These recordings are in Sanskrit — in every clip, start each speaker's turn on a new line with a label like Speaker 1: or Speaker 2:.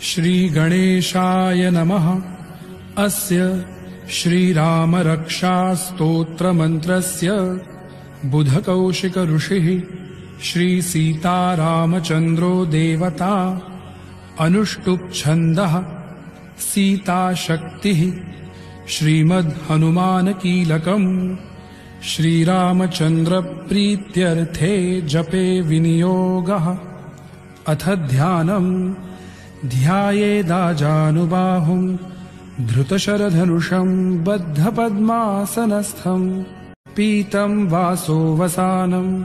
Speaker 1: श्रीगणेशाय नमः। अस्य श्रीरामरक्षास्तोत्रमन्त्रस्य बुधकौशिक ऋषिः श्रीसीतारामचन्द्रो देवता। अनुष्टुप्-छन्दः सीताशक्तिः। श्रीमद्हनुमानकीलकम् श्रीरामचन्द्रप्रीत्यर्थे जपे विनियोगः। अथ ध्यानम्। ध्यायेदाजानुबाहुं धृतशरधनुषं बद्धपद्मासनस्थं पीतं वासोवसानं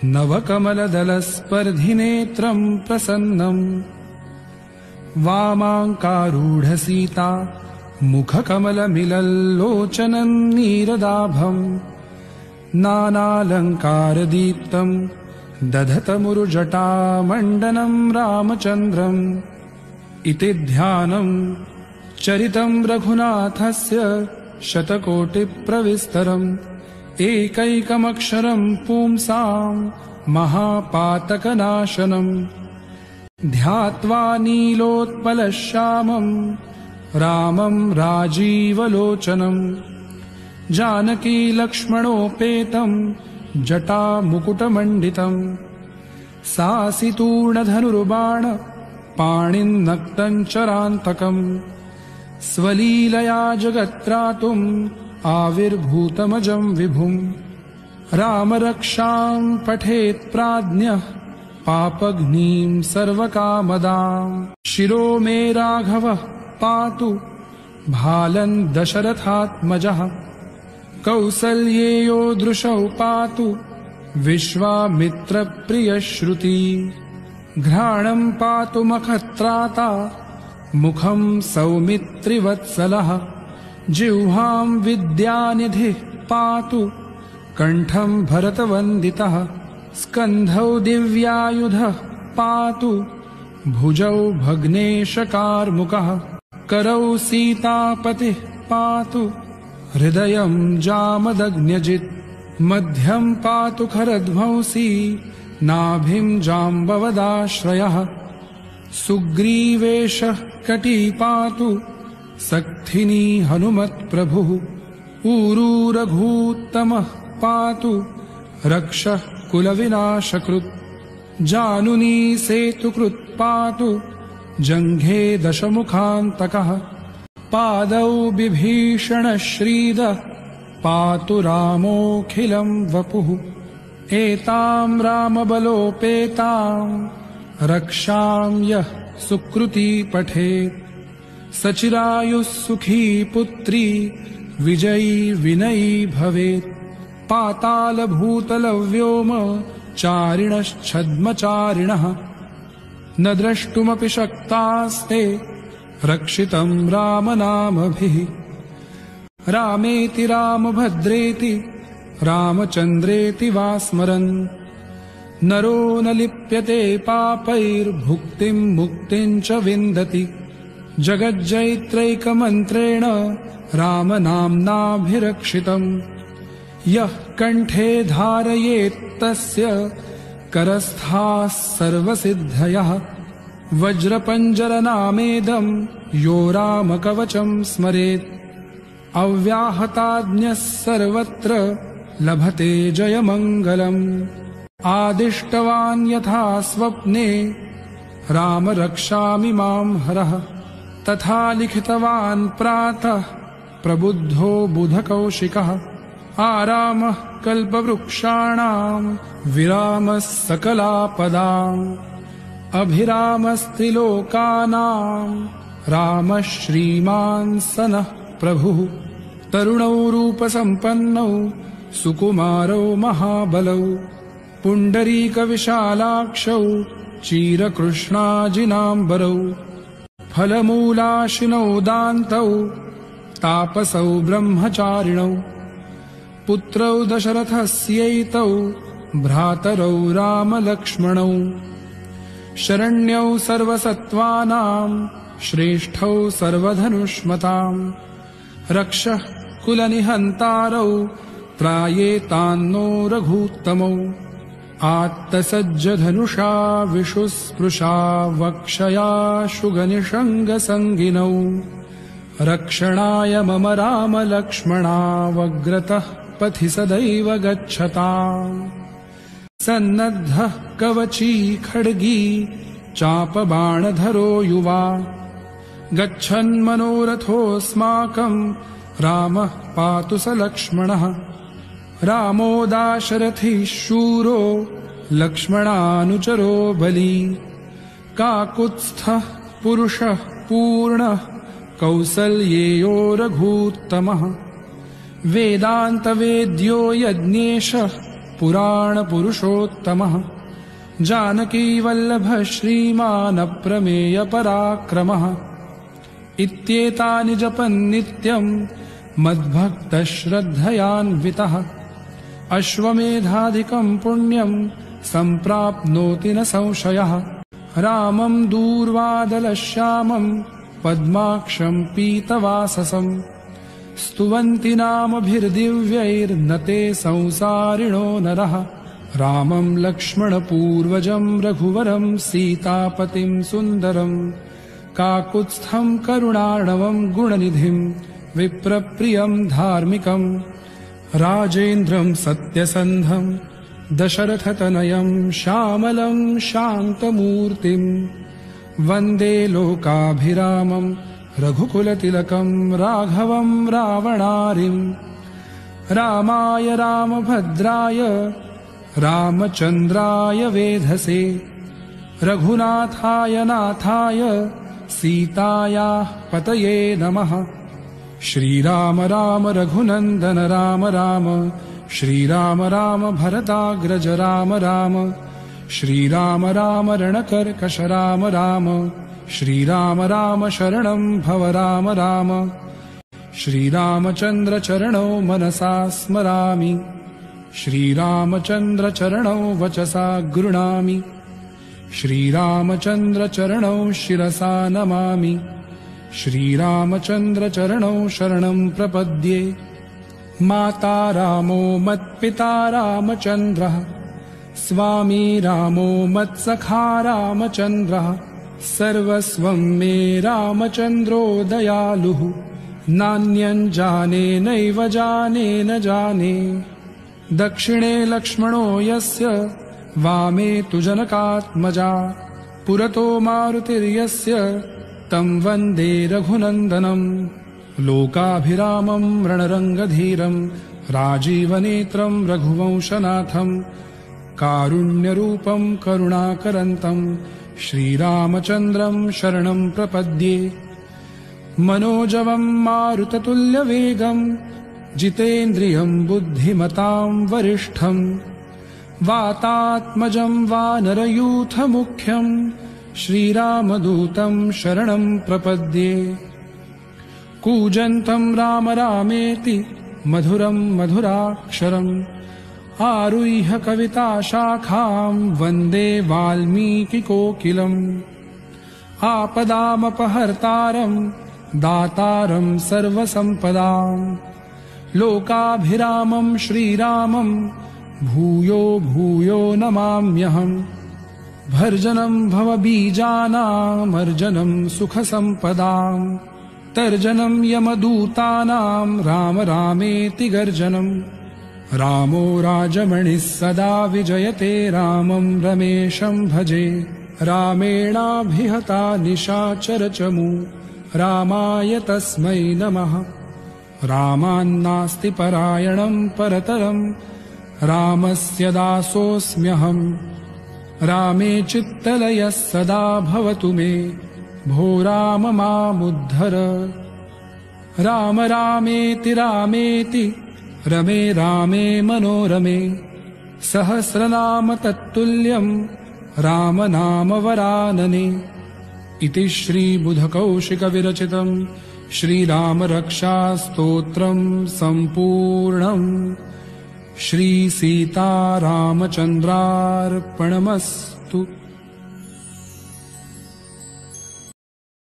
Speaker 1: नवकमलदलस्पर्धिनेत्रं प्रसन्नं। वामाङ्कारूढसीता मुखकमलमिलल्लोचनं नीरदाभं नानालङ्कारदीप्तं दधतमुरुजटामण्डनं रामचन्द्रम्। इति ध्यानं। चरितं रघुनाथस्य शतकोटिप्रविस्तरम् एकैकमक्षरं पुंसां महापातकनाशनम्। ध्यात्वा नीलोत्पलश्यामं रामं राजीवलोचनं जानकीलक्ष्मणोपेतं जटामुकुटमण्डितं सासितूर्णधनुर्बाण पाणिन्नक्तं चरान्तकं स्वलीलया जगत्त्रातुम् आविर्भूतमजं विभुम्। रामरक्षां पठेत् प्राज्ञः पापघ्नीं सर्वकामदां। शिरो मे राघवः पातु भालन् दशरथात्मजः कौसल्येयो दृशौ पातु विश्वामित्रप्रियश्रुती। घ्राणं पातु मखत्राता मुखं सौमित्रिवत्सलः जिह्वां विद्यानिधिः पातु कण्ठं भरतवन्दितः स्कन्धौ दिव्यायुधः पातु भुजौ भग्नेशकार्मुकः करौ सीतापतिः पातु हृदयं जामदग्न्यजित् मध्यं पातु खरध्वंसी नाभिं जाम्बवदाश्रयः सुग्रीवेशः कटी पातु सक्थिनी हनुमत्प्रभुः ऊरू रघूत्तमः पातु रक्षः कुलविनाशकृत् जानुनी सेतुकृत् पातु जङ्घे दशमुखान्तकः पादौ बिभीषणः श्रीदः पातु रामोऽखिलं वपुः एतां रामबलोपेतां रक्षां यः सुकृती पठेत् सचिरायुः सुखी पुत्री विजयी विनयी भवेत् पातालभूतलव्योम चारिणश्छद्मचारिणः न द्रष्टुमपि शक्तास्ते रक्षितं रामनामभिः रामेति रामभद्रेति रामचन्द्रेति वा स्मरन् नरो न लिप्यते पापैर्भुक्तिं मुक्तिं च विन्दति जगज्जैत्रैकमन्त्रेण रामनाम्नाभिरक्षितम् यः कण्ठे धारयेत्तस्य करस्थाः सर्वसिद्धयः वज्रपञ्जरनामेदं यो रामकवचं स्मरेत् अव्याहताज्ञः सर्वत्र लभते जयमङ्गलम् आदिष्टवान् यथा स्वप्ने राम रक्षामि मां हरः तथा लिखितवान् प्रातः प्रबुद्धो बुधकौशिकः आरामः कल्पवृक्षाणां विरामः सकलापदाम् अभिरामस्त्रिलोकानां रामः श्रीमान् सनः प्रभुः तरुणौ रूपसम्पन्नौ सुकुमारौ महाबलौ पुण्डरीकविशालाक्षौ चीरकृष्णाजिनाम्बरौ फलमूलाशिनौ दान्तौ तापसौ ब्रह्मचारिणौ पुत्रौ दशरथस्यैतौ भ्रातरौ रामलक्ष्मणौ शरण्यौ सर्वसत्त्वानां श्रेष्ठौ सर्वधनुष्मतां रक्षः कुलनिहन्तारौ त्रायेतान्नो रघूत्तमौ आत्तसज्जधनुषा विशुस्पृशा वक्षया शुगनिषङ्गसङ्गिनौ रक्षणाय मम रामलक्ष्मणावग्रतः पथि सदैव गच्छता सन्नद्धः कवची खड्गी चापबाणधरो युवा गच्छन्मनोरथोऽस्माकं रामः पातु स लक्ष्मणः रामो दाशरथिः शूरो लक्ष्मणानुचरो बली काकुत्स्थः पुरुषः पूर्णः कौसल्येयो रघूत्तमः वेदान्तवेद्यो यज्ञेशः पुराणपुरुषोत्तमः जानकीवल्लभः श्रीमानप्रमेयपराक्रमः इत्येतानि जपन्नित्यं मद्भक्तः श्रद्धयान्वितः अश्वमेधाधिकं पुण्यं सम्प्राप्नोति न संशयः रामं दूर्वादलश्यामं पद्माक्षं पीतवाससं स्तुवन्ति नामभिर्दिव्यैर्नते संसारिणो नरः रामं लक्ष्मणपूर्वजं रघुवरं सीतापतिं सुन्दरं काकुत्स्थं करुणार्णवं गुणनिधिं विप्रप्रियं धार्मिकं राजेन्द्रं सत्यसन्धं दशरथतनयं श्यामलं शान्तमूर्तिं वन्दे लोकाभिरामं रघुकुलतिलकं राघवं रावणारिं रामाय रामभद्राय रामचन्द्राय वेधसे रघुनाथाय नाथाय सीतायाः पतये नमः श्रीराम राम रघुनन्दन राम राम श्रीराम राम भरताग्रज राम राम श्रीराम राम रणकर्कश राम राम श्रीराम राम शरणं भव राम राम श्रीरामचन्द्र चरणौ मनसा स्मरामि श्रीरामचन्द्र चरणौ वचसा गृह्णामि श्रीरामचन्द्र चरणौ शिरसा नमामि श्रीरामचन्द्र चरणौ शरणं प्रपद्ये माता रामो मत्पिता रामचन्द्रः स्वामी रामो मत्सखा रामचन्द्रः सर्वस्वं मे रामचन्द्रो दयालुः नान्यं जाने नैव जाने न जाने दक्षिणे लक्ष्मणो यस्य वामे तु जनकात्मजा पुरतो मारुतिर्यस्य तं वन्दे रघुनन्दनं लोकाभिरामं रणरङ्गधीरं राजीवनेत्रं रघुवंशनाथं कारुण्यरूपं करुणाकरन्तं श्रीरामचन्द्रं शरणं प्रपद्ये मनोजवं मारुततुल्यवेगं जितेन्द्रियं बुद्धिमतां वरिष्ठं वातात्मजं वानरयूथमुख्यं श्रीरामदूतं शरणं प्रपद्ये कूजन्तं राम रामेति मधुरं मधुराक्षरम् आरुह्य कविताशाखां वन्दे वाल्मीकिकोकिलम् आपदामपहर्तारं दातारं सर्वसम्पदां लोकाभिरामं श्रीरामं भूयो भूयो नमाम्यहम् भर्जनं भवबीजानामर्जनं सुखसम्पदां तर्जनं यमदूतानां राम रामेति गर्जनं रामो राजमणिः सदा विजयते रामं रमेशं भजे रामेणाभिहता निशाचरचमू रामाय तस्मै नमः रामान्नास्ति परायणं परतरं रामस्य दासोऽस्म्यहम् रामे चित्तलयः सदा भवतु मे भो राम मामुद्धर राम रामेति रामेति रमे रामे मनोरमे सहस्रनाम तत्तुल्यं राम नाम वरानने इति श्रीबुधकौशिकविरचितं श्रीरामरक्षास्तोत्रं सम्पूर्णम् श्रीसीतारामचन्द्रार्पणमस्तु।